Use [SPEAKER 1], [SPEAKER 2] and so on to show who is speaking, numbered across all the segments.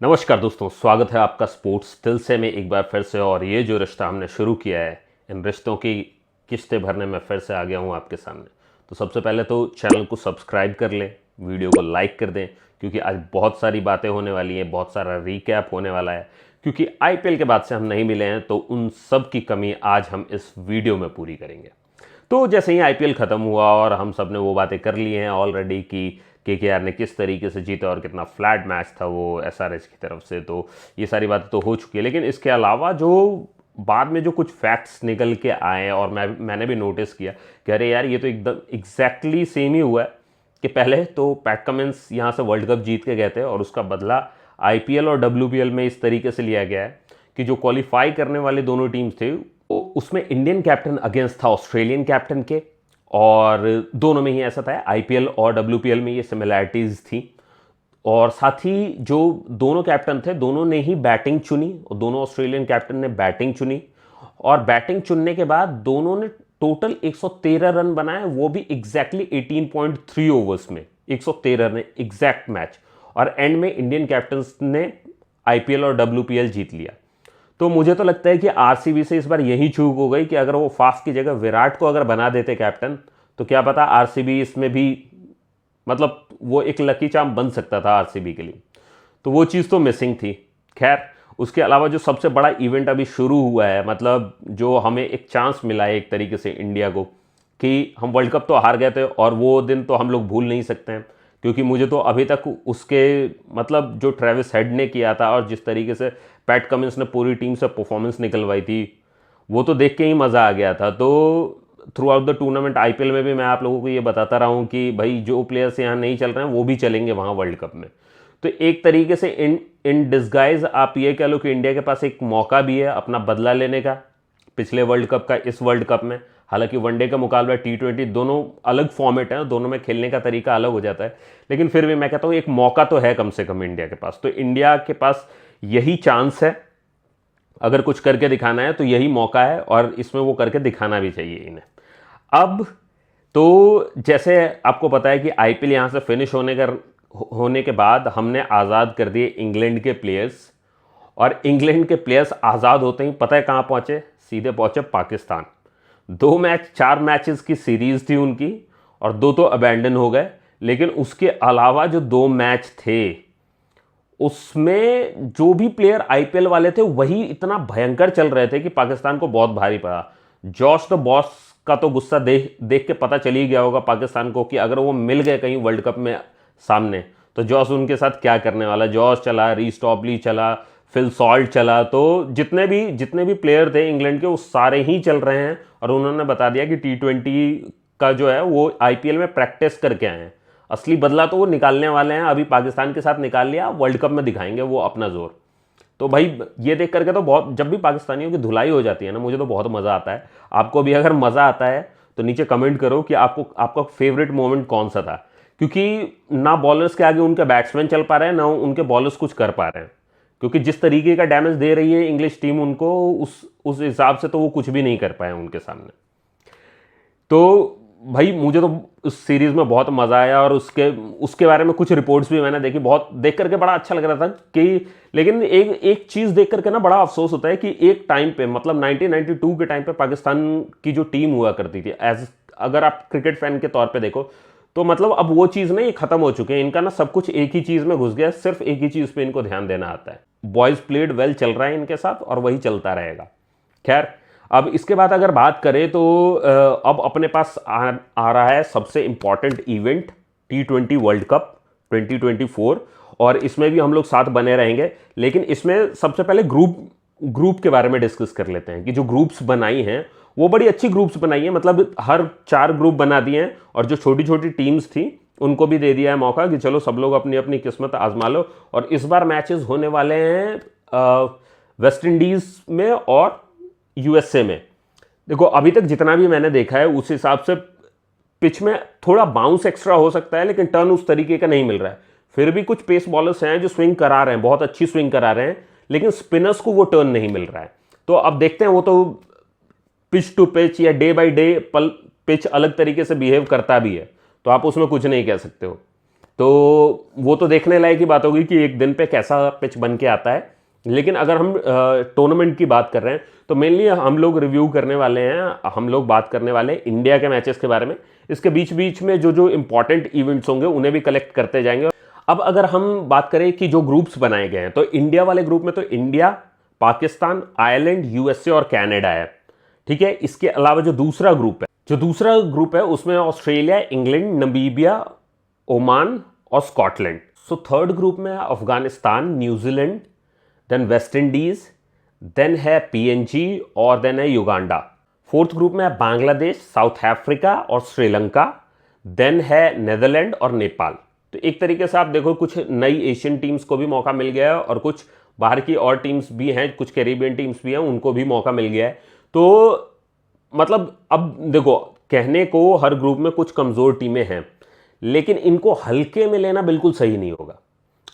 [SPEAKER 1] नमस्कार दोस्तों, स्वागत है आपका स्पोर्ट्स दिल से में एक बार फिर से। और ये जो रिश्ता हमने शुरू किया है, इन रिश्तों की किस्तें भरने में फिर से आ गया हूँ आपके सामने। तो सबसे पहले तो चैनल को सब्सक्राइब कर लें, वीडियो को लाइक कर दें, क्योंकि आज बहुत सारी बातें होने वाली हैं, बहुत सारा रीकैप होने वाला है। क्योंकि आईपीएल के बाद से हम नहीं मिले हैं, तो उन सब की कमी आज हम इस वीडियो में पूरी करेंगे। तो जैसे ही आईपीएल ख़त्म हुआ और हम सब ने वो बातें कर ली हैं ऑलरेडी कि केकेआर ने किस तरीके से जीता और कितना फ्लैट मैच था वो एसआरएच की तरफ से, तो ये सारी बातें तो हो चुकी है। लेकिन इसके अलावा जो बाद में जो कुछ फैक्ट्स निकल के आए और मैंने भी नोटिस किया कि अरे यार, ये तो एकदम एग्जैक्टली सेम ही हुआ है कि पहले तो पैट कमिंस यहाँ से वर्ल्ड कप जीत के गए थे और उसका बदला आईपीएल और डब्ल्यूपीएल में इस तरीके से लिया गया है कि जो क्वालिफाई करने वाले दोनों टीम्स थे उसमें इंडियन कैप्टन अगेंस्ट था ऑस्ट्रेलियन कैप्टन के। और दोनों में ही ऐसा था, आईपीएल और डब्ल्यूपीएल में ये सिमिलैरिटीज़ थी। और साथ ही जो दोनों कैप्टन थे, दोनों ने ही बैटिंग चुनी और दोनों ऑस्ट्रेलियन कैप्टन ने बैटिंग चुनी। और बैटिंग चुनने के बाद दोनों ने टोटल 113 रन बनाए, वो भी एग्जैक्टली 18.3 ओवर्स में 113 रन एग्जैक्ट मैच। और एंड में इंडियन कैप्टन्स ने आईपीएल और डब्ल्यूपीएल जीत लिया। तो मुझे तो लगता है कि आरसीबी से इस बार यही चूक हो गई कि अगर वो फाफ की जगह विराट को अगर बना देते कैप्टन, तो क्या पता आरसीबी इसमें भी मतलब वो एक लकी चार्म बन सकता था आरसीबी के लिए। तो वो चीज़ तो मिसिंग थी। खैर, उसके अलावा जो सबसे बड़ा इवेंट अभी शुरू हुआ है, मतलब जो हमें एक चांस मिला है एक तरीके से इंडिया को कि हम वर्ल्ड कप तो हार गए थे और वो दिन तो हम लोग भूल नहीं सकते हैं। क्योंकि मुझे तो अभी तक उसके मतलब जो ट्रेविस हेड ने किया था और जिस तरीके से पैट कमिंस ने पूरी टीम से परफॉर्मेंस निकलवाई थी, वो तो देख के ही मज़ा आ गया था। तो through out the tournament IPL में भी मैं आप लोगों को ये बताता रहा हूँ कि भाई जो प्लेयर्स यहाँ नहीं चल रहे हैं वो भी चलेंगे वहाँ वर्ल्ड कप में। तो एक तरीके से इन डिस्गाइज आप ये कह लो कि इंडिया के पास एक मौका भी है अपना बदला लेने का पिछले वर्ल्ड कप का इस वर्ल्ड कप में। हालांकि वनडे का मुकाबला T20 दोनों अलग फॉर्मेट हैं, दोनों में खेलने का तरीका अलग हो जाता है, लेकिन फिर भी मैं कहता हूँ एक मौका तो है कम से कम इंडिया के पास। तो इंडिया के पास यही चांस है, अगर कुछ करके दिखाना है तो यही मौका है और इसमें वो करके दिखाना भी चाहिए इन्हें। अब तो जैसे आपको पता है कि आईपीएल यहाँ से फिनिश होने के बाद हमने आज़ाद कर दिए इंग्लैंड के प्लेयर्स। और इंग्लैंड के प्लेयर्स आज़ाद होते ही पता है कहाँ पहुँचे? सीधे पहुँचे पाकिस्तान। 4 मैचेस की सीरीज़ थी उनकी और 2 तो अबैंडन हो गए। लेकिन उसके अलावा जो 2 मैच थे उसमें जो भी प्लेयर आईपीएल वाले थे वही इतना भयंकर चल रहे थे कि पाकिस्तान को बहुत भारी पड़ा। जॉश द बॉस का तो गुस्सा देख के पता चल ही गया होगा पाकिस्तान को कि अगर वो मिल गए कहीं वर्ल्ड कप में सामने तो जॉस उनके साथ क्या करने वाला। जॉस चला, रीस टॉपली चला, फिल सॉल्ट चला, तो जितने भी प्लेयर थे इंग्लैंड के वो सारे ही चल रहे हैं। और उन्होंने बता दिया कि T20 का जो है वो आईपीएल में प्रैक्टिस करके आए हैं। असली बदला तो वो निकालने वाले हैं, अभी पाकिस्तान के साथ निकाल लिया, वर्ल्ड कप में दिखाएंगे वो अपना जोर। तो भाई ये देख करके तो बहुत, जब भी पाकिस्तानियों की धुलाई हो जाती है ना, मुझे तो बहुत मज़ा आता है। आपको भी अगर मज़ा आता है तो नीचे कमेंट करो कि आपका फेवरेट मोमेंट कौन सा था। क्योंकि ना बॉलर्स के आगे उनके बैट्समैन चल पा रहे हैं, ना उनके बॉलर्स कुछ कर पा रहे हैं। क्योंकि जिस तरीके का डैमेज दे रही है इंग्लिश टीम उनको, उस हिसाब से तो वो कुछ भी नहीं कर पाए उनके सामने। तो भाई मुझे तो उस सीरीज़ में बहुत मज़ा आया और उसके बारे में कुछ रिपोर्ट्स भी मैंने देखी, बहुत देख करके बड़ा अच्छा लग रहा था कि। लेकिन एक चीज़ देख करके ना बड़ा अफसोस होता है कि एक टाइम पे, मतलब 1992 के टाइम पे पाकिस्तान की जो टीम हुआ करती थी, अगर आप क्रिकेट फैन के तौर पे देखो तो मतलब अब वो चीज़ ना ये ख़त्म हो चुके हैं। इनका ना सब कुछ एक ही चीज़ में घुस गया, सिर्फ एक ही चीज़ पे इनको ध्यान देना आता है। बॉयज़ प्लेड वेल चल रहा है इनके साथ और वही चलता रहेगा। खैर, अब इसके बाद अगर बात करें तो अब अपने पास आ रहा है सबसे important event T20 world cup 2024। और इसमें भी हम लोग साथ बने रहेंगे। लेकिन इसमें सबसे पहले ग्रुप के बारे में डिस्कस कर लेते हैं कि जो ग्रुप्स बनाई हैं वो बड़ी अच्छी ग्रुप्स बनाई हैं। मतलब हर 4 ग्रुप बना दिए हैं और जो छोटी छोटी टीम्स थी उनको भी दे दिया है मौका कि चलो सब लोग अपनी अपनी किस्मत आजमा लो। और इस बार मैचेस होने वाले हैं वेस्ट इंडीज़ में और यूएसए में। देखो अभी तक जितना भी मैंने देखा है उस हिसाब से पिच में थोड़ा बाउंस एक्स्ट्रा हो सकता है, लेकिन टर्न उस तरीके का नहीं मिल रहा है। फिर भी कुछ पेस बॉलर्स हैं जो स्विंग करा रहे हैं, बहुत अच्छी स्विंग करा रहे हैं, लेकिन स्पिनर्स को वो टर्न नहीं मिल रहा है। तो अब देखते हैं, वो तो पिच टू पिच या डे बाय डे पिच अलग तरीके से बिहेव करता भी है, तो आप उसमें कुछ नहीं कह सकते हो। तो वो तो देखने लायक की बात होगी कि एक दिन पे कैसा पिच बन के आता है। लेकिन अगर हम टूर्नामेंट की बात कर रहे हैं तो मेनली हम लोग रिव्यू करने वाले हैं, हम लोग बात करने वाले हैं इंडिया के मैचेस के बारे में। इसके बीच बीच में जो जो इंपॉर्टेंट इवेंट्स होंगे उन्हें भी कलेक्ट करते जाएंगे। अब अगर हम बात करें कि जो ग्रुप्स बनाए गए हैं, तो इंडिया वाले ग्रुप में तो इंडिया, पाकिस्तान, आयरलैंड, यूएसए और कनाडा है। ठीक है, इसके अलावा जो दूसरा ग्रुप है उसमें ऑस्ट्रेलिया, इंग्लैंड, नमीबिया, ओमान और स्कॉटलैंड। सो थर्ड ग्रुप में है Afghanistan, New Zealand, then West Indies, then है पीएनजी और देन है युगांडा। फोर्थ ग्रुप में है बांग्लादेश, साउथ अफ्रीका और श्रीलंका, देन है नेदरलैंड और नेपाल। तो एक तरीके से आप देखो कुछ नई एशियन टीम्स को भी मौका मिल गया है और कुछ बाहर की और टीम्स भी हैं, कुछ कैरिबियन टीम्स भी हैं, उनको भी मौका मिल गया है। तो मतलब अब देखो, कहने को हर ग्रुप में कुछ कमज़ोर टीमें हैं, लेकिन इनको हल्के में लेना बिल्कुल सही नहीं होगा।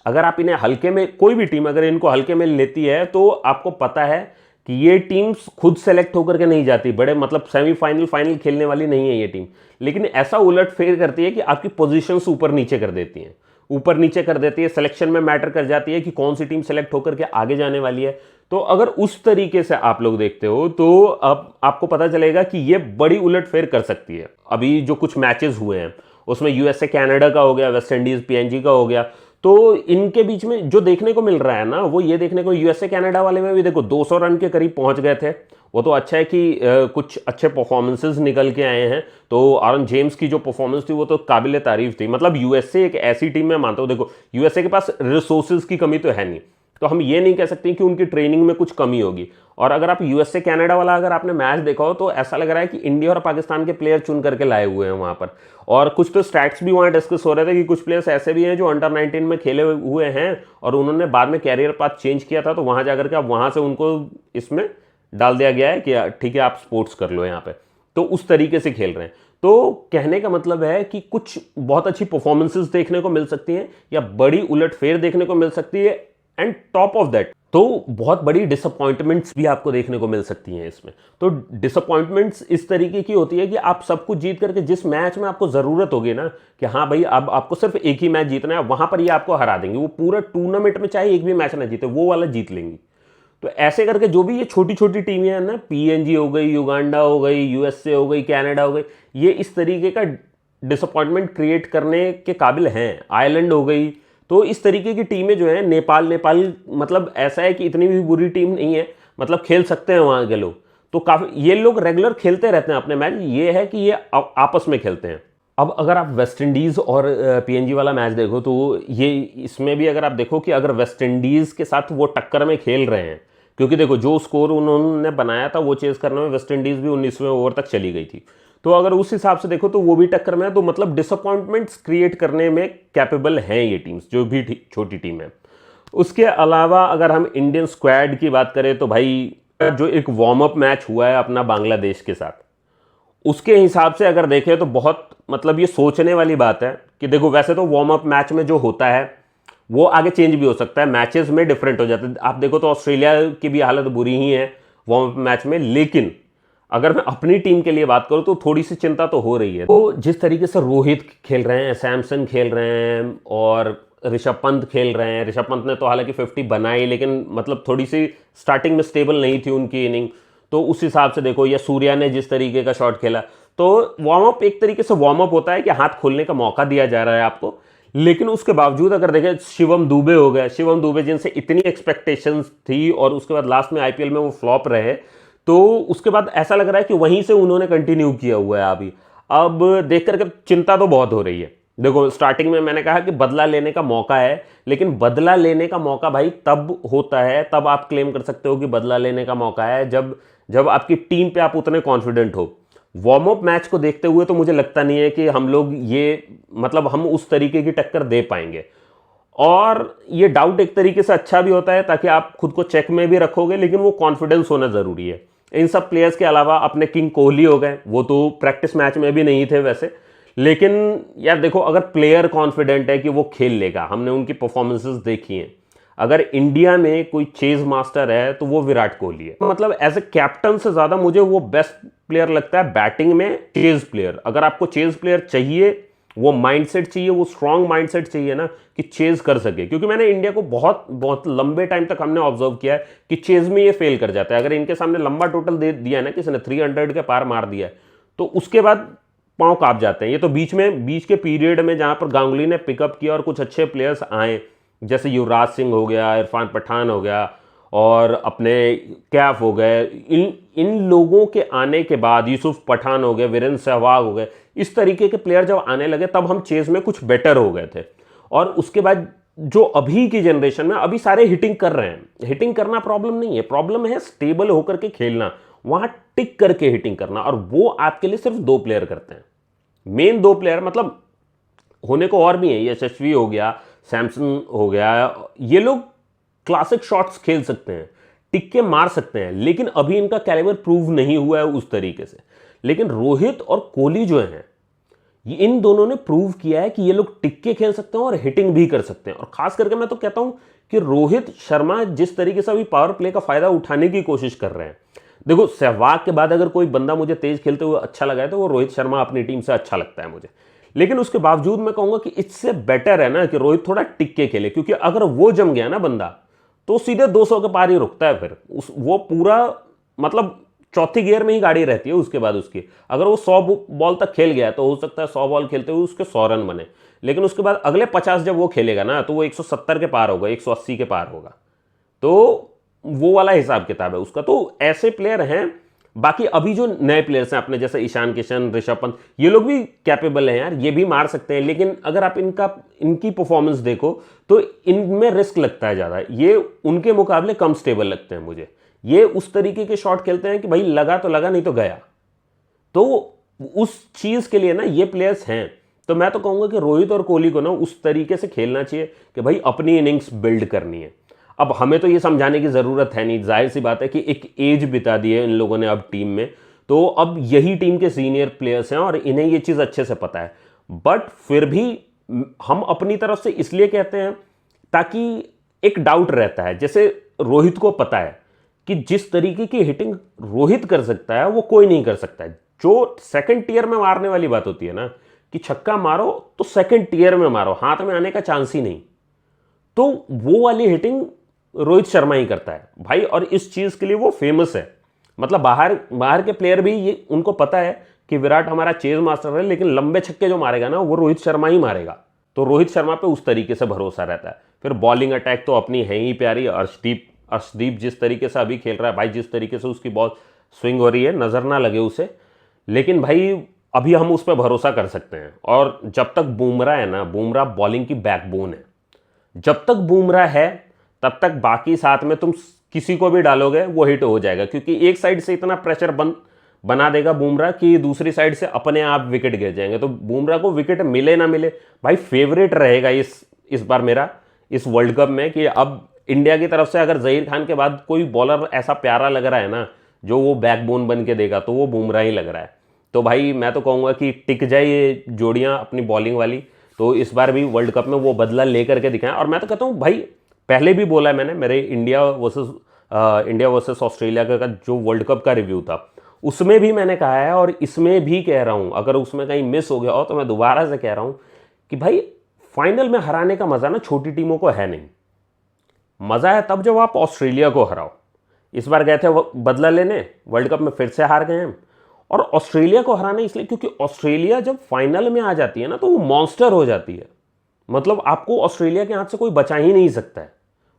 [SPEAKER 1] अगर आप इन्हें हल्के में, कोई भी टीम अगर इनको हल्के में लेती है तो आपको पता है कि ये टीम्स खुद सेलेक्ट होकर के नहीं जाती, बड़े मतलब सेमीफाइनल फाइनल खेलने वाली नहीं है ये टीम, लेकिन ऐसा उलट फेर करती है कि आपकी पोजीशंस ऊपर नीचे कर देती हैं, ऊपर नीचे कर देती है, सिलेक्शन में मैटर कर जाती है कि कौन सी टीम सेलेक्ट होकर के आगे जाने वाली है। तो अगर उस तरीके से आप लोग देखते हो तो अब आपको पता चलेगा कि ये बड़ी उलटफेर कर सकती है। अभी जो कुछ मैचेस हुए हैं उसमें यूएसए कनाडा का हो गया, वेस्ट इंडीज पीएनजी का हो गया, तो इनके बीच में जो देखने को मिल रहा है ना, वो ये देखने को, यूएसए कनाडा वाले में भी देखो 200 रन के करीब पहुंच गए थे। वो तो अच्छा है कि कुछ अच्छे परफॉर्मेंसेस निकल के आए हैं। तो आरन जेम्स की जो परफॉर्मेंस थी वो तो काबिल तारीफ थी। मतलब यूएसए एक ऐसी टीम में मानता हूँ, देखो यूएसए के पास रिसोर्सेज की कमी तो है नहीं, तो हम ये नहीं कह सकते कि उनकी ट्रेनिंग में कुछ कमी होगी। और अगर आप यूएसए कनाडा वाला अगर आपने मैच देखा हो तो ऐसा लग रहा है कि इंडिया और पाकिस्तान के प्लेयर चुन करके लाए हुए हैं वहां पर। और कुछ तो स्टैट्स भी वहां डिस्कस हो रहे थे कि कुछ प्लेयर्स ऐसे भी हैं जो अंडर 19 में खेले हुए हैं और उन्होंने बाद में कैरियर पाथ चेंज किया था, तो वहां जाकर के अब वहां से उनको इसमें डाल दिया गया है कि ठीक है आप स्पोर्ट्स कर लो यहाँ पे। तो उस तरीके से खेल रहे हैं। तो कहने का मतलब है कि कुछ बहुत अच्छी परफॉर्मेंसेस देखने को मिल सकती हैं या बड़ी उलटफेर देखने को मिल सकती है, एंड टॉप ऑफ दैट तो बहुत बड़ी डिसअपॉइंटमेंट्स भी आपको देखने को मिल सकती हैं इसमें। तो डिसअपॉइंटमेंट्स इस तरीके की होती है कि आप सब कुछ जीत करके जिस मैच में आपको जरूरत होगी ना कि हाँ भाई अब आपको सिर्फ एक ही मैच जीतना है, वहां पर ये आपको हरा देंगे। वो पूरा टूर्नामेंट में चाहे एक भी मैच ना जीते, वो वाला जीत लेंगी। तो ऐसे करके जो भी ये छोटी छोटी टीमें हैं ना, पीएनजी हो गई, युगांडा हो गई, यूएसए हो गई, कनाडा हो गई, ये इस तरीके का डिसअपॉइंटमेंट क्रिएट करने के काबिल हैं। आयरलैंड हो गई, तो इस तरीके की टीमें जो है, नेपाल मतलब ऐसा है कि इतनी भी बुरी टीम नहीं है, मतलब खेल सकते हैं वहां के लोग। तो काफी ये लोग रेगुलर खेलते रहते हैं अपने मैच, ये है कि ये आपस में खेलते हैं। अब अगर आप वेस्ट इंडीज और पीएनजी वाला मैच देखो तो ये इसमें भी अगर आप देखो कि अगर वेस्ट इंडीज के साथ वो टक्कर में खेल रहे हैं, क्योंकि देखो जो स्कोर उन्होंने बनाया था वो चेज करने में वेस्ट इंडीज भी 19वें ओवर तक चली गई थी, तो अगर उस हिसाब से देखो तो वो भी टक्कर में है। तो मतलब डिसअपॉइंटमेंट्स क्रिएट करने में कैपेबल हैं ये टीम्स, जो भी छोटी टीम है। उसके अलावा अगर हम इंडियन स्क्वाड की बात करें तो भाई जो एक वार्म अप मैच हुआ है अपना बांग्लादेश के साथ, उसके हिसाब से अगर देखें तो बहुत मतलब ये सोचने वाली बात है कि देखो वैसे तो वार्म अप मैच में जो होता है वो आगे चेंज भी हो सकता है, मैचेस में डिफरेंट हो जाते हैं। आप देखो तो ऑस्ट्रेलिया की भी हालत बुरी ही है वार्म अप मैच में, लेकिन अगर मैं अपनी टीम के लिए बात करूं तो थोड़ी सी चिंता तो हो रही है। तो जिस तरीके से रोहित खेल रहे हैं, सैमसन खेल रहे हैं और ऋषभ पंत खेल रहे हैं, ऋषभ पंत ने तो हालांकि 50 बनाई, लेकिन मतलब थोड़ी सी स्टार्टिंग में स्टेबल नहीं थी उनकी इनिंग, तो उस हिसाब से देखो, या सूर्या ने जिस तरीके का शॉट खेला, तो वार्म अप एक तरीके से वार्म अप होता है कि हाथ खोलने का मौका दिया जा रहा है आपको। लेकिन उसके बावजूद अगर देखें, शिवम दुबे हो गए, शिवम दुबे जिनसे इतनी एक्सपेक्टेशंस थी और उसके बाद लास्ट में आईपीएल में वो फ्लॉप रहे, तो उसके बाद ऐसा लग रहा है कि वहीं से उन्होंने कंटिन्यू किया हुआ है अभी। अब देख करके चिंता तो बहुत हो रही है। देखो स्टार्टिंग में मैंने कहा कि बदला लेने का मौका है, लेकिन बदला लेने का मौका भाई तब होता है, तब आप क्लेम कर सकते हो कि बदला लेने का मौका है जब आपकी टीम पे आप उतने कॉन्फिडेंट हो। वार्म अप मैच को देखते हुए तो मुझे लगता नहीं है कि हम लोग ये मतलब हम उस तरीके की टक्कर दे पाएंगे, और ये डाउट एक तरीके से अच्छा भी होता है ताकि आप खुद को चेक में भी रखोगे, लेकिन वो कॉन्फिडेंस होना जरूरी है। इन सब प्लेयर्स के अलावा अपने किंग कोहली हो गए, वो तो प्रैक्टिस मैच में भी नहीं थे वैसे, लेकिन यार देखो अगर प्लेयर कॉन्फिडेंट है कि वो खेल लेगा, हमने उनकी परफॉर्मेंसेस देखी हैं। अगर इंडिया में कोई चेज मास्टर है तो वो विराट कोहली है। मतलब एज ए कैप्टन से ज्यादा मुझे वो बेस्ट प्लेयर लगता है बैटिंग में, चेज प्लेयर। अगर आपको चेज प्लेयर चाहिए वो माइंडसेट चाहिए, वो स्ट्रांग माइंडसेट चाहिए ना कि चेज कर सके। क्योंकि मैंने इंडिया को बहुत बहुत लंबे टाइम तक हमने ऑब्जर्व किया है कि चेज में ये फेल कर जाता है। अगर इनके सामने लंबा टोटल दे दिया है ना, किसी ने 300 के पार मार दिया है, तो उसके बाद पांव कांप जाते हैं। ये तो बीच के पीरियड में जहां पर गांगुली ने पिकअप किया और कुछ अच्छे प्लेयर्स आए, जैसे युवराज सिंह हो गया, इरफान पठान हो गया, और अपने कैफ हो गए, इन इन लोगों के आने के बाद यूसुफ पठान हो गए, वीरेंद्र सहवाग हो गए, इस तरीके के प्लेयर जब आने लगे तब हम चेज में कुछ बेटर हो गए थे। और उसके बाद जो अभी की जनरेशन में अभी सारे हिटिंग कर रहे हैं। हिटिंग करना प्रॉब्लम नहीं है, प्रॉब्लम है स्टेबल होकर के खेलना, वहां टिक करके हिटिंग करना, और वो आपके लिए सिर्फ 2 प्लेयर करते हैं, मेन 2 प्लेयर। मतलब होने को और भी है, यशस्वी हो गया, सैमसन हो गया, ये लोग क्लासिक शॉट्स खेल सकते हैं, टिक के मार सकते हैं, लेकिन अभी इनका कैलिबर प्रूव नहीं हुआ है उस तरीके से। लेकिन रोहित और कोहली जो हैं, इन दोनों ने प्रूव किया है कि ये लोग टिक के खेल सकते हैं और हिटिंग भी कर सकते हैं। और खास करके मैं तो कहता हूं कि रोहित शर्मा जिस तरीके से अभी पावर प्ले का फायदा उठाने की कोशिश कर रहे हैं, देखो सहवाग के बाद अगर कोई बंदा मुझे तेज खेलते हुए अच्छा लगा है तो वो रोहित शर्मा अपनी टीम से अच्छा लगता है मुझे। लेकिन उसके बावजूद मैं कहूंगा कि इससे बेटर है ना कि रोहित थोड़ा टिक के खेले, क्योंकि अगर वो जम गया ना बंदा तो सीधे 200 के पार ही रुकता है। फिर वो पूरा मतलब चौथी गियर में ही गाड़ी रहती है उसके बाद उसकी। अगर वो 100 बॉल तक खेल गया तो हो सकता है 100 बॉल खेलते हुए उसके 100 रन बने, लेकिन उसके बाद अगले 50 जब वो खेलेगा ना तो वो 170 के पार होगा, 180 के पार होगा। तो वो वाला हिसाब किताब है उसका। तो ऐसे प्लेयर हैं। बाकी अभी जो नए प्लेयर्स हैं अपने जैसे ईशान किशन, ऋषभ पंत, ये लोग भी कैपेबल हैं यार, ये भी मार सकते हैं। लेकिन अगर आप इनकी परफॉर्मेंस देखो तो इनमें रिस्क लगता है ज़्यादा, ये उनके मुकाबले कम स्टेबल लगते हैं मुझे। ये उस तरीके के शॉट खेलते हैं कि भाई लगा तो लगा, नहीं तो गया। तो उस चीज़ के लिए ना ये प्लेयर्स हैं। तो मैं तो कहूँगा कि रोहित और कोहली को ना उस तरीके से खेलना चाहिए कि भाई अपनी इनिंग्स बिल्ड करनी है। अब हमें तो ये समझाने की ज़रूरत है नहीं, जाहिर सी बात है कि एक एज बिता दी है इन लोगों ने अब टीम में, तो अब यही टीम के सीनियर प्लेयर्स हैं और इन्हें ये चीज़ अच्छे से पता है। बट फिर भी हम अपनी तरफ से इसलिए कहते हैं ताकि एक डाउट रहता है। जैसे रोहित को पता है कि जिस तरीके की हिटिंग रोहित कर सकता है वो कोई नहीं कर सकता है। जो सेकंड टियर में मारने वाली बात होती है ना कि छक्का मारो तो सेकंड टियर में मारो, हाथ में आने का चांस ही नहीं, तो वो वाली हिटिंग रोहित शर्मा ही करता है भाई। और इस चीज़ के लिए वो फेमस है। मतलब बाहर बाहर के प्लेयर भी ये उनको पता है कि विराट हमारा चेज मास्टर है, लेकिन लंबे छक्के जो मारेगा ना वो रोहित शर्मा ही मारेगा। तो रोहित शर्मा पे उस तरीके से भरोसा रहता है। फिर बॉलिंग अटैक तो अपनी है ही प्यारी। अर्शदीप जिस तरीके से अभी खेल रहा है भाई, जिस तरीके से उसकी बॉल स्विंग हो रही है, नज़र ना लगे उसे, लेकिन भाई अभी हम उस पर भरोसा कर सकते हैं। और जब तक बुमराह है ना, बुमराह बॉलिंग की बैकबोन है, जब तक बुमराह है तब तक बाकी साथ में तुम किसी को भी डालोगे वो हिट हो जाएगा। क्योंकि एक साइड से इतना प्रेशर बना देगा बुमराह कि दूसरी साइड से अपने आप विकेट गिर जाएंगे। तो बुमराह को विकेट मिले ना मिले भाई, फेवरेट रहेगा इस बार मेरा इस वर्ल्ड कप में कि अब इंडिया की तरफ से अगर जहीर खान के बाद कोई बॉलर ऐसा प्यारा लग रहा है ना जो वो बैकबोन बन के देगा तो वो बुमराह ही लग रहा है। तो भाई मैं तो कहूँगा कि टिक जाए ये जोड़ियाँ अपनी बॉलिंग वाली, तो इस बार भी वर्ल्ड कप में वो बदला लेकर के दिखाएं। और मैं तो कहता हूँ भाई, पहले भी बोला है मैंने, मेरे इंडिया वर्सेस ऑस्ट्रेलिया का जो वर्ल्ड कप का रिव्यू था उसमें भी मैंने कहा है और इसमें भी कह रहा हूँ, अगर उसमें कहीं मिस हो गया हो तो मैं दोबारा से कह रहा हूँ कि भाई फाइनल में हराने का मज़ा ना छोटी टीमों को है नहीं। मज़ा है तब जब आप ऑस्ट्रेलिया को हराओ। इस बार गए थे बदला लेने, वर्ल्ड कप में फिर से हार गए हैं। और ऑस्ट्रेलिया को हराना इसलिए क्योंकि ऑस्ट्रेलिया जब फाइनल में आ जाती है ना तो वो मॉन्स्टर हो जाती है। मतलब आपको ऑस्ट्रेलिया के हाथ से कोई बचा ही नहीं सकता है,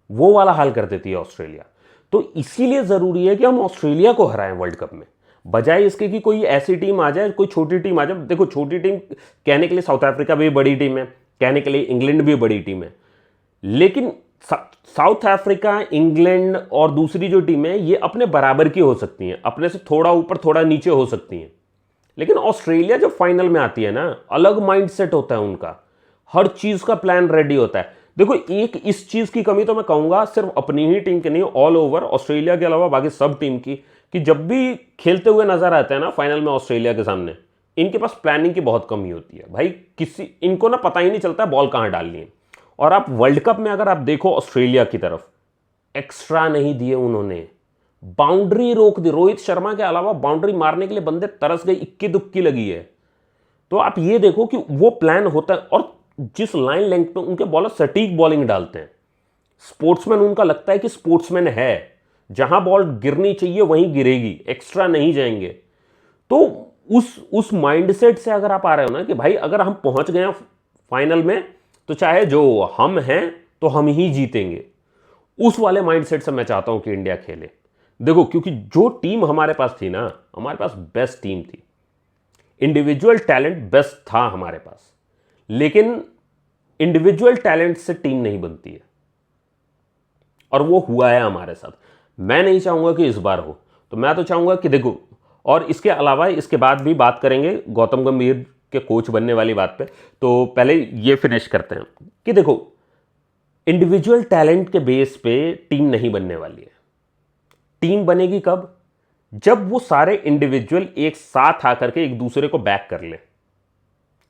[SPEAKER 1] वो वाला हाल कर देती है ऑस्ट्रेलिया। तो इसीलिए ज़रूरी है कि हम ऑस्ट्रेलिया को हराएं वर्ल्ड कप में, बजाय इसके कि कोई ऐसी टीम आ जाए, कोई छोटी टीम आ जाए। देखो छोटी टीम कहने के लिए साउथ अफ्रीका भी बड़ी टीम है, कहने के लिए इंग्लैंड भी बड़ी टीम है, लेकिन साउथ अफ्रीका, इंग्लैंड और दूसरी जो टीम है ये अपने बराबर की हो सकती हैं, अपने से थोड़ा ऊपर थोड़ा नीचे हो सकती हैं। लेकिन ऑस्ट्रेलिया जब फाइनल में आती है ना, अलग माइंडसेट होता है उनका, हर चीज़ का प्लान रेडी होता है। देखो एक इस चीज़ की कमी तो मैं कहूँगा सिर्फ अपनी ही टीम की नहीं, ऑल ओवर ऑस्ट्रेलिया के अलावा बाकी सब टीम की, कि जब भी खेलते हुए नजर आते हैं ना फाइनल में ऑस्ट्रेलिया के सामने, इनके पास प्लानिंग की बहुत कमी होती है भाई। इनको ना पता ही नहीं चलता बॉल कहाँ डालनी है। और आप वर्ल्ड कप में अगर आप देखो ऑस्ट्रेलिया की तरफ, एक्स्ट्रा नहीं दिए उन्होंने, बाउंड्री रोक दी। रोहित शर्मा के अलावा बाउंड्री मारने के लिए बंदे तरस गए, इक्की दुक्की लगी है। तो आप ये देखो कि वो प्लान होता है, और जिस लाइन लेंथ पे उनके बॉलर सटीक बॉलिंग डालते हैं, स्पोर्ट्समैन उनका लगता है कि स्पोर्ट्समैन है, जहां बॉल गिरनी चाहिए वहीं गिरेगी, एक्स्ट्रा नहीं जाएंगे। तो उस माइंडसेट से अगर आप आ रहे हो ना कि भाई अगर हम पहुंच गए फाइनल में तो चाहे जो हम हैं तो हम ही जीतेंगे, उस वाले माइंडसेट से मैं चाहता हूं कि इंडिया खेले। देखो क्योंकि जो टीम हमारे पास थी ना, हमारे पास बेस्ट टीम थी, इंडिविजुअल टैलेंट बेस्ट था हमारे पास, लेकिन इंडिविजुअल टैलेंट से टीम नहीं बनती है, और वो हुआ है हमारे साथ। मैं नहीं चाहूंगा कि इस बार हो, तो मैं तो चाहूंगा कि देखो, और इसके अलावा इसके बाद भी बात करेंगे गौतम गंभीर के कोच बनने वाली बात पे, तो पहले ये फिनिश करते हैं कि देखो इंडिविजुअल टैलेंट के बेस पे टीम नहीं बनने वाली है। टीम बनेगी कब? जब वो सारे इंडिविजुअल एक साथ आकर के एक दूसरे को बैक कर ले,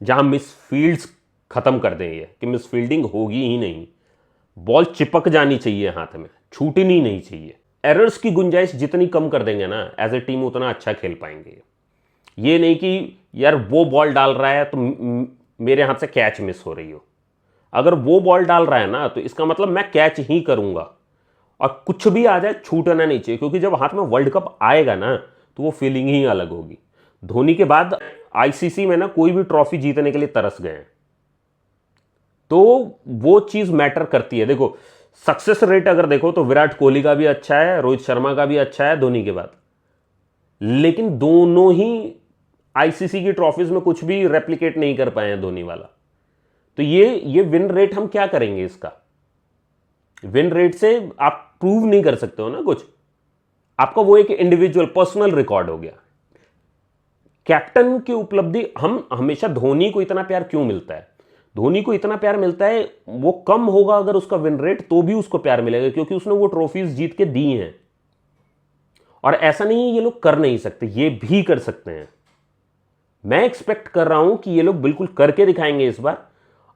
[SPEAKER 1] जहां मिसफील्ड्स खत्म कर दें, ये कि मिसफील्डिंग होगी ही नहीं, बॉल चिपक जानी चाहिए हाथ में, छूटनी नहीं चाहिए। एरर्स की गुंजाइश जितनी कम कर देंगे ना एज ए टीम, उतना अच्छा खेल पाएंगे। ये नहीं कि यार वो बॉल डाल रहा है तो मेरे हाथ से कैच मिस हो रही हो। अगर वो बॉल डाल रहा है ना तो इसका मतलब मैं कैच ही करूंगा, और कुछ भी आ जाए छूटना नहीं चाहिए, क्योंकि जब हाथ में वर्ल्ड कप आएगा ना तो वो फीलिंग ही अलग होगी। धोनी के बाद आईसीसी में ना कोई भी ट्रॉफी जीतने के लिए तरस गए हैं, तो वो चीज मैटर करती है। देखो सक्सेस रेट अगर देखो तो विराट कोहली का भी अच्छा है, रोहित शर्मा का भी अच्छा है धोनी के बाद, लेकिन दोनों ही आईसीसी की ट्रॉफीज में कुछ भी रेप्लिकेट नहीं कर पाए हैं धोनी वाला। तो ये विन रेट हम क्या करेंगे? इसका विन रेट से आप प्रूव नहीं कर सकते हो ना कुछ, आपका वो एक इंडिविजुअल पर्सनल रिकॉर्ड हो गया। कैप्टन की उपलब्धि, हम हमेशा धोनी को इतना प्यार क्यों मिलता है? धोनी को इतना प्यार मिलता है, वो कम होगा अगर उसका विन रेट, तो भी उसको प्यार मिलेगा, क्योंकि उसने वो ट्रॉफीज जीत के दी हैं। और ऐसा नहीं है ये लोग कर नहीं सकते, ये भी कर सकते हैं। मैं एक्सपेक्ट कर रहा हूं कि ये लोग बिल्कुल करके दिखाएंगे इस बार,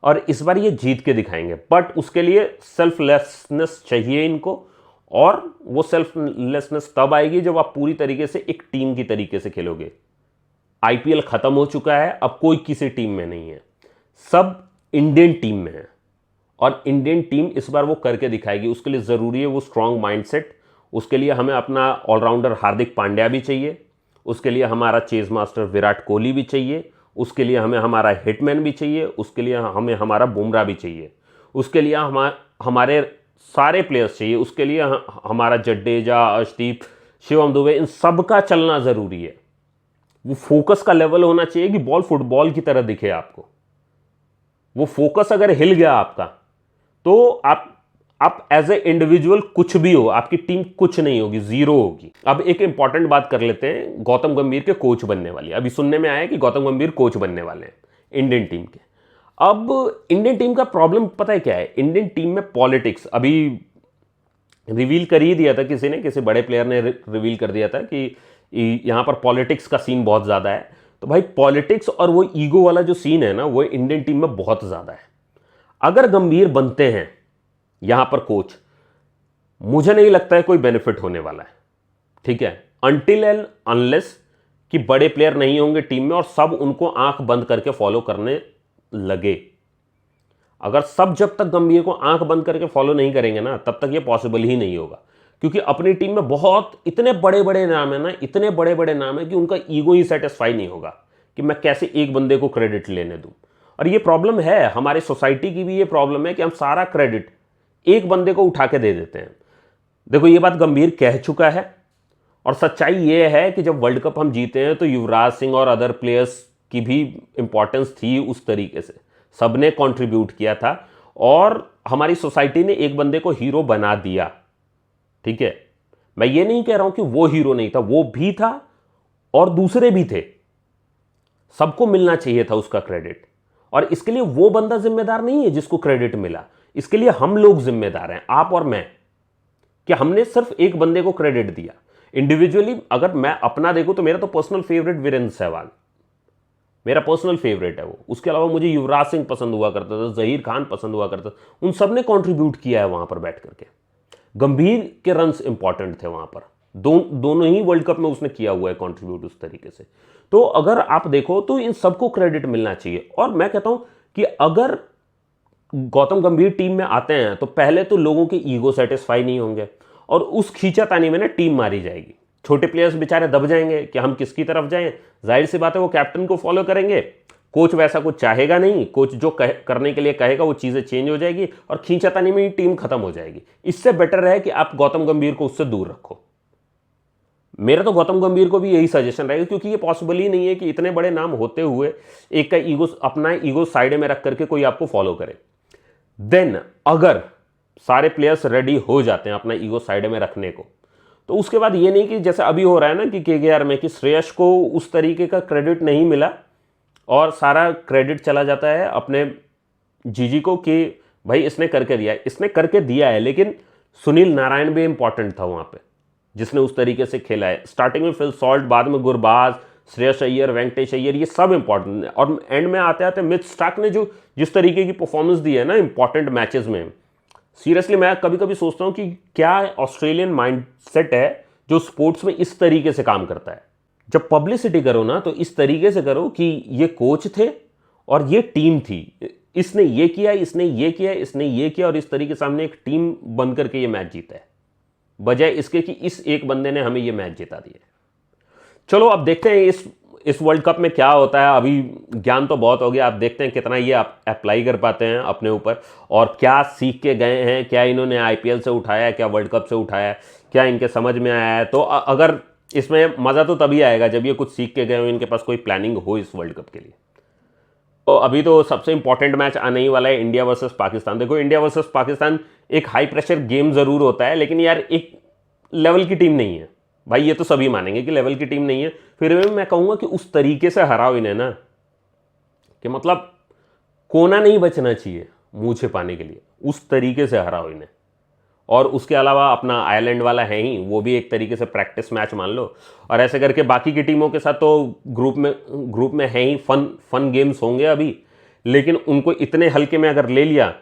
[SPEAKER 1] और इस बार ये जीत के दिखाएंगे। बट उसके लिए सेल्फलेसनेस चाहिए इनको, और वो सेल्फलेसनेस तब आएगी जब आप पूरी तरीके से एक टीम की तरीके से खेलोगे। आईपीएल खत्म हो चुका है, अब कोई किसी टीम में नहीं है, सब इंडियन टीम में है, और इंडियन टीम इस बार वो करके दिखाएगी। उसके लिए ज़रूरी है वो स्ट्रांग माइंडसेट। उसके लिए हमें अपना ऑलराउंडर हार्दिक पांड्या भी चाहिए, उसके लिए हमारा चेज मास्टर विराट कोहली भी चाहिए, उसके लिए हमें हमारा हिटमैन भी चाहिए, उसके लिए हमें हमारा बुमराह भी चाहिए, उसके लिए हमारे सारे प्लेयर्स चाहिए, उसके लिए हमारा जडेजा, अर्शदीप, शिवम दुबे, इन सब का चलना ज़रूरी है। वो फोकस का लेवल होना चाहिए कि बॉल फुटबॉल की तरह दिखे आपको। वो फोकस अगर हिल गया आपका, तो आप एज ए इंडिविजुअल कुछ भी हो, आपकी टीम कुछ नहीं होगी, जीरो होगी। अब एक इंपॉर्टेंट बात कर लेते हैं गौतम गंभीर के कोच बनने वाली। अभी सुनने में आया कि गौतम गंभीर कोच बनने वाले हैं इंडियन टीम के। अब इंडियन टीम का प्रॉब्लम पता है क्या है? इंडियन टीम में पॉलिटिक्स अभी रिवील कर ही दिया था किसी ने, किसी बड़े प्लेयर ने रिवील कर दिया था कि यहां पर पॉलिटिक्स का सीन बहुत ज्यादा है। तो भाई पॉलिटिक्स और वो ईगो वाला जो सीन है ना, वो इंडियन टीम में बहुत ज्यादा है। अगर गंभीर बनते हैं यहां पर कोच, मुझे नहीं लगता है कोई बेनिफिट होने वाला है, ठीक है, अनटिल एंड अनलेस कि बड़े प्लेयर नहीं होंगे टीम में और सब उनको आंख बंद करके फॉलो करने लगे। अगर सब जब तक गंभीर को आंख बंद करके फॉलो नहीं करेंगे ना, तब तक ये पॉसिबल ही नहीं होगा। क्योंकि अपनी टीम में बहुत इतने बड़े बड़े नाम है ना, इतने बड़े बड़े नाम है कि उनका ईगो ही सेटिस्फाई नहीं होगा कि मैं कैसे एक बंदे को क्रेडिट लेने दूं। और ये प्रॉब्लम है, हमारे सोसाइटी की भी ये प्रॉब्लम है कि हम सारा क्रेडिट एक बंदे को उठा के दे देते हैं। देखो ये बात गंभीर कह चुका है, और सच्चाई ये है कि जब वर्ल्ड कप हम जीते हैं तो युवराज सिंह और अदर प्लेयर्स की भी इंपॉर्टेंस थी उस तरीके से, सबने कंट्रीब्यूट किया था, और हमारी सोसाइटी ने एक बंदे को हीरो बना दिया, ठीक है। मैं ये नहीं कह रहा हूं कि वो हीरो नहीं था, वो भी था और दूसरे भी थे, सबको मिलना चाहिए था उसका क्रेडिट। और इसके लिए वो बंदा जिम्मेदार नहीं है जिसको क्रेडिट मिला, इसके लिए हम लोग जिम्मेदार हैं, आप और मैं, कि हमने सिर्फ एक बंदे को क्रेडिट दिया। इंडिविजुअली अगर मैं अपना देखूं तो मेरा तो पर्सनल फेवरेट वीरेंद्र सहवाग, मेरा पर्सनल फेवरेट है वो। उसके अलावा मुझे युवराज सिंह पसंद हुआ करता था, जहीर खान पसंद हुआ करता था, उन सब ने कॉन्ट्रीब्यूट किया है वहां पर बैठ करके। गंभीर के रन्स इंपॉर्टेंट थे वहां पर, दोनों ही वर्ल्ड कप में उसने किया हुआ है कंट्रीब्यूट उस तरीके से। तो अगर आप देखो तो इन सबको क्रेडिट मिलना चाहिए। और मैं कहता हूं कि अगर गौतम गंभीर टीम में आते हैं तो पहले तो लोगों के ईगो सेटिस्फाई नहीं होंगे और उस खींचातानी में ना टीम मारी जाएगी। छोटे प्लेयर्स बेचारे दब जाएंगे कि हम किसकी तरफ जाएं। जाहिर सी बात है वो कैप्टन को फॉलो करेंगे, कोच वैसा कुछ चाहेगा नहीं, कोच जो करने के लिए कहेगा वो चीज़ें चेंज हो जाएगी और खींचातानी में ही टीम खत्म हो जाएगी। इससे बेटर है कि आप गौतम गंभीर को उससे दूर रखो। मेरा तो गौतम गंभीर को भी यही सजेशन रहेगा, क्योंकि ये पॉसिबल ही नहीं है कि इतने बड़े नाम होते हुए एक का ईगो, अपना ईगो साइड में रख करके कोई आपको फॉलो करे। देन अगर सारे प्लेयर्स रेडी हो जाते हैं अपना ईगो साइड में रखने को, तो उसके बाद ये नहीं कि जैसे अभी हो रहा है ना कि केकेआर में कि श्रेयस को उस तरीके का क्रेडिट नहीं मिला और सारा क्रेडिट चला जाता है अपने जीजी को कि भाई इसने करके दिया है। इसने करके दिया है, लेकिन सुनील नारायण भी इंपॉर्टेंट था वहां पे, जिसने उस तरीके से खेला है। स्टार्टिंग में फिल सॉल्ट, बाद में गुरबाज, श्रेयस अय्यर, वेंकटेश अय्यर, ये सब इंपॉर्टेंट है। और एंड में आते आते मिच स्टार्क ने जो जिस तरीके की परफॉर्मेंस दी है ना इंपॉर्टेंट मैचेस में, सीरियसली मैं कभी कभी सोचता हूं कि क्या ऑस्ट्रेलियन माइंडसेट है जो स्पोर्ट्स में इस तरीके से काम करता है। जब पब्लिसिटी करो ना तो इस तरीके से करो कि ये कोच थे और ये टीम थी, इसने ये किया, इसने ये किया, इसने ये किया, और इस तरीके से हमने एक टीम बन करके ये मैच जीता है, बजाय इसके कि इस एक बंदे ने हमें ये मैच जिता दिया। चलो अब देखते हैं इस वर्ल्ड कप में क्या होता है। अभी ज्ञान तो बहुत हो गया, आप देखते हैं कितना ये आप अप्लाई कर पाते हैं अपने ऊपर और क्या सीख के गए हैं, क्या इन्होंने आईपीएल से उठाया है, क्या वर्ल्ड कप से उठाया है, क्या इनके समझ में आया है। तो अगर इसमें मज़ा तो तभी आएगा जब ये कुछ सीख के गए हो, इनके पास कोई प्लानिंग हो इस वर्ल्ड कप के लिए। तो अभी तो सबसे इंपॉर्टेंट मैच आने ही वाला है, इंडिया वर्सेस पाकिस्तान। देखो इंडिया वर्सेस पाकिस्तान एक हाई प्रेशर गेम ज़रूर होता है, लेकिन यार एक लेवल की टीम नहीं है भाई, ये तो सभी मानेंगे कि लेवल की टीम नहीं है। फिर भी मैं कहूँगा कि उस तरीके से हराओ इन्हें ना कि मतलब कोना नहीं बचना चाहिए मुँह छिपाने के लिए, उस तरीके से हराओ इन्हें। और उसके अलावा अपना आयरलैंड वाला है ही, वो भी एक तरीके से प्रैक्टिस मैच मान लो। और ऐसे करके बाकी की टीमों के साथ तो ग्रुप में है ही, फन गेम्स होंगे अभी, लेकिन उनको इतने हल्के में अगर ले लिया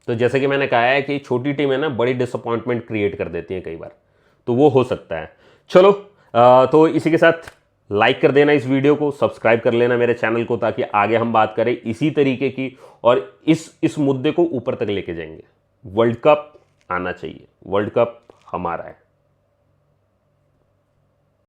[SPEAKER 1] तो जैसे कि मैंने कहा है कि छोटी टीमें ना बड़ी डिसअपॉइंटमेंट क्रिएट कर देती हैं कई बार, तो वो हो सकता है। चलो तो इसी के साथ लाइक कर देना इस वीडियो को, सब्सक्राइब कर लेना मेरे चैनल को, ताकि आगे हम बात करें इसी तरीके की और इस मुद्दे को ऊपर तक लेके जाएंगे। वर्ल्ड कप आना चाहिए, वर्ल्ड कप हमारा है।